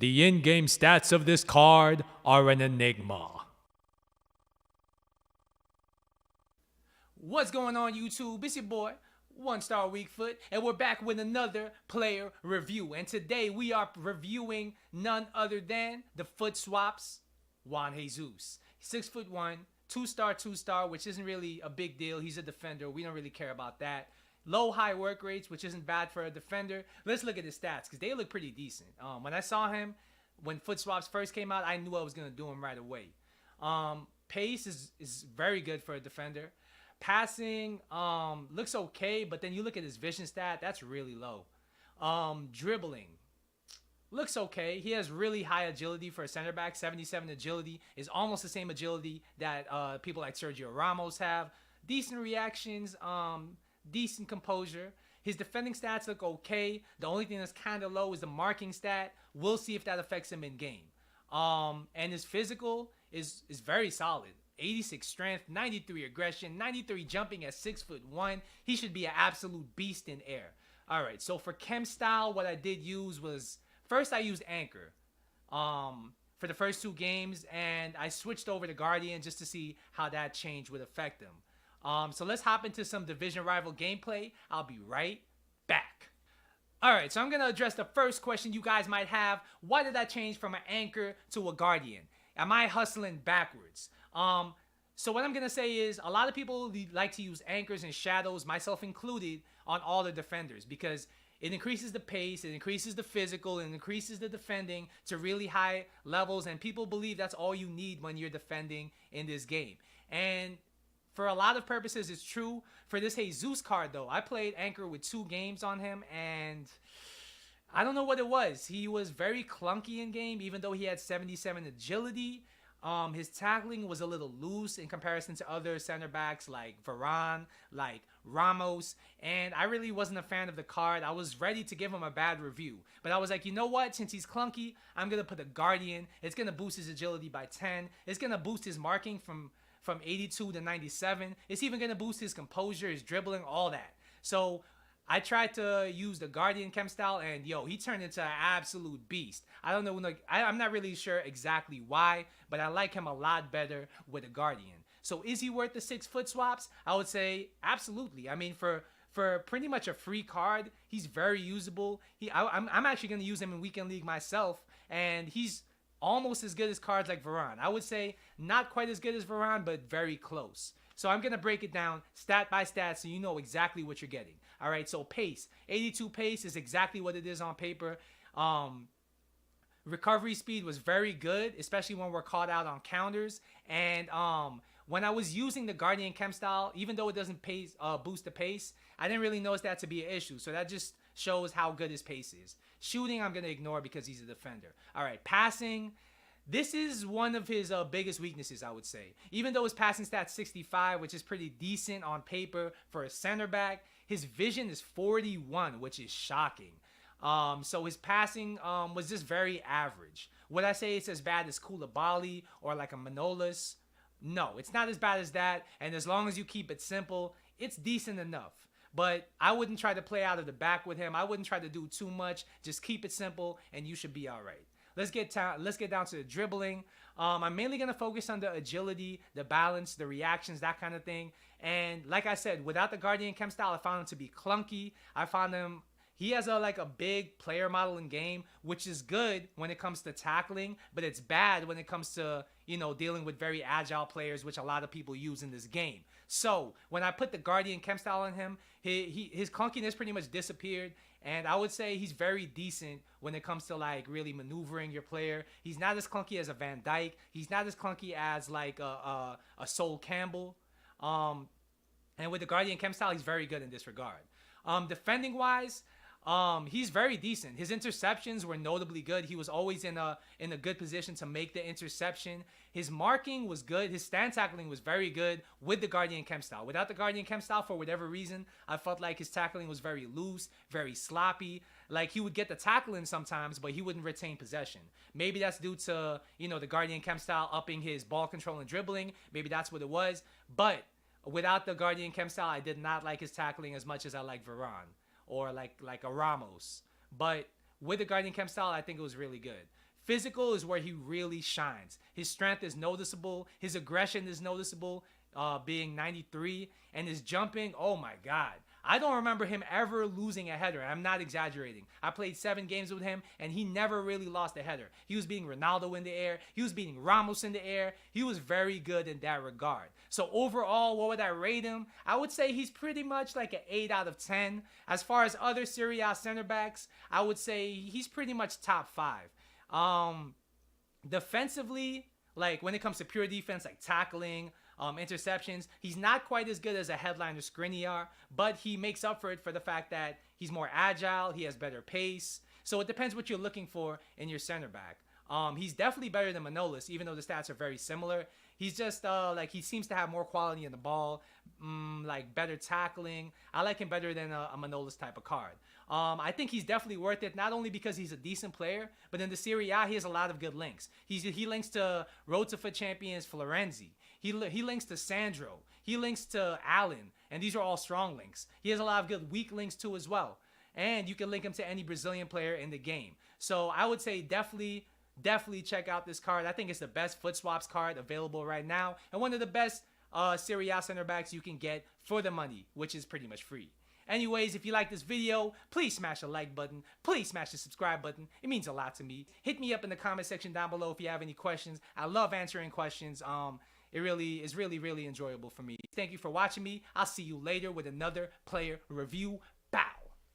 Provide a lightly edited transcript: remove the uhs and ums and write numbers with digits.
The in-game stats of this card are an enigma. What's going on, YouTube? It's your boy, One Star Weakfoot, and we're back with another player review. And today we are reviewing none other than the Futswaps, Juan Jesus. 6'1", 2-star, which isn't really a big deal. He's a defender. We don't really care about that. Low high work rates, which isn't bad for a defender. Let's look at his stats because they look pretty decent. When I saw him when Futswaps first came out, I knew I was gonna do him right away. Pace is very good for a defender. Passing looks okay, but then you look at his vision stat, that's really low. Dribbling looks okay. He has really high agility for a center back. 77 agility is almost the same agility that people like Sergio Ramos have. Decent reactions, decent composure. His defending stats look okay. The only thing that's kind of low is the marking stat. We'll see if that affects him in game. And his physical is very solid. 86 strength, 93 aggression, 93 jumping at 6'1". He should be an absolute beast in air. All right, so for chem style, what I did use was, first I used Anchor for the first two games, and I switched over to Guardian just to see how that change would affect him. So let's hop into some division rival gameplay. I'll be right back. All right, so I'm going to address the first question you guys might have. Why did I change from an Anchor to a Guardian? Am I hustling backwards? So what I'm going to say is a lot of people like to use anchors and shadows, myself included, on all the defenders because it increases the pace, it increases the physical, it increases the defending to really high levels, and people believe that's all you need when you're defending in this game. And for a lot of purposes, it's true. For this Jesus card, though, I played Anchor with 2 games on him, and I don't know what it was. He was very clunky in game, even though he had 77 agility. His tackling was a little loose in comparison to other center backs like Varane, like Ramos, and I really wasn't a fan of the card. I was ready to give him a bad review, but I was like, you know what? Since he's clunky, I'm going to put a Guardian. It's going to boost his agility by 10. It's going to boost his marking from 82 to 97. It's even going to boost his composure, his dribbling, all that. So I tried to use the Guardian chem style, and yo, he turned into an absolute beast. I don't know, like I'm not really sure exactly why, but I like him a lot better with a Guardian. So is he worth the 6 Futswaps? I would say absolutely. I mean, for pretty much a free card, he's very usable. I'm actually going to use him in Weekend League myself, and he's almost as good as cards like Varane. I would say not quite as good as Varane, but very close. So I'm going to break it down stat by stat so you know exactly what you're getting. All right, so pace. 82 pace is exactly what it is on paper. Recovery speed was very good, especially when we're caught out on counters. And when I was using the Guardian chem style, even though it doesn't boost the pace, I didn't really notice that to be an issue. So that just shows how good his pace is. Shooting, I'm going to ignore because he's a defender. All right, passing. This is one of his biggest weaknesses, I would say. Even though his passing stats 65, which is pretty decent on paper for a center back, his vision is 41, which is shocking. So his passing was just very average. Would I say it's as bad as Koulibaly or like a Manolas? No, it's not as bad as that. And as long as you keep it simple, it's decent enough. But I wouldn't try to play out of the back with him. I wouldn't try to do too much. Just keep it simple, and you should be all right. Let's get down to the dribbling. I'm mainly going to focus on the agility, the balance, the reactions, that kind of thing. And like I said, without the Guardian chem style, I found him to be clunky. I found him, he has a big player model in game, which is good when it comes to tackling, but it's bad when it comes to, you know, dealing with very agile players, which a lot of people use in this game. So when I put the Guardian chem style on him, his clunkiness pretty much disappeared. And I would say he's very decent when it comes to like really maneuvering your player. He's not as clunky as a Van Dijk. He's not as clunky as like a Sol Campbell. And with the Guardian chem style, he's very good in this regard. Defending wise, he's very decent. His interceptions were notably good. He was always in a good position to make the interception. His marking was good. His stand tackling was very good with the Guardian chem style. Without the Guardian chem style, for whatever reason, I felt like his tackling was very loose, very sloppy. Like he would get the tackling sometimes, but he wouldn't retain possession. Maybe that's due to, you know, the Guardian chem style upping his ball control and dribbling. Maybe that's what it was. But without the Guardian chem style, I did not like his tackling as much as I like Varane or like a Ramos. But with the Guardian chem style, I think it was really good. Physical is where he really shines. His strength is noticeable. His aggression is noticeable, being 93. And his jumping, oh my God. I don't remember him ever losing a header. I'm not exaggerating. I played 7 games with him, and he never really lost a header. He was beating Ronaldo in the air. He was beating Ramos in the air. He was very good in that regard. So overall, what would I rate him? I would say he's pretty much like an 8 out of 10. As far as other Serie A center backs, I would say he's pretty much top 5. Defensively, like when it comes to pure defense, like tackling, interceptions, he's not quite as good as a headliner Skriniar, but he makes up for it for the fact that he's more agile, he has better pace. So it depends what you're looking for in your center back. He's definitely better than Manolas, even though the stats are very similar. He's just like he seems to have more quality in the ball, like better tackling. I like him better than a Manolas type of card. I think he's definitely worth it, not only because he's a decent player, but in the Serie A, he has a lot of good links. He links to Road to Foot champions Florenzi. He links to Sandro. He links to Allen. And these are all strong links. He has a lot of good weak links too as well. And you can link him to any Brazilian player in the game. So I would say definitely check out this card. I think it's the best Futswaps card available right now. And one of the best Serie A center backs you can get for the money, which is pretty much free. Anyways, if you like this video, please smash the like button. Please smash the subscribe button. It means a lot to me. Hit me up in the comment section down below if you have any questions. I love answering questions. It really is really enjoyable for me. Thank you for watching me. I'll see you later with another player review.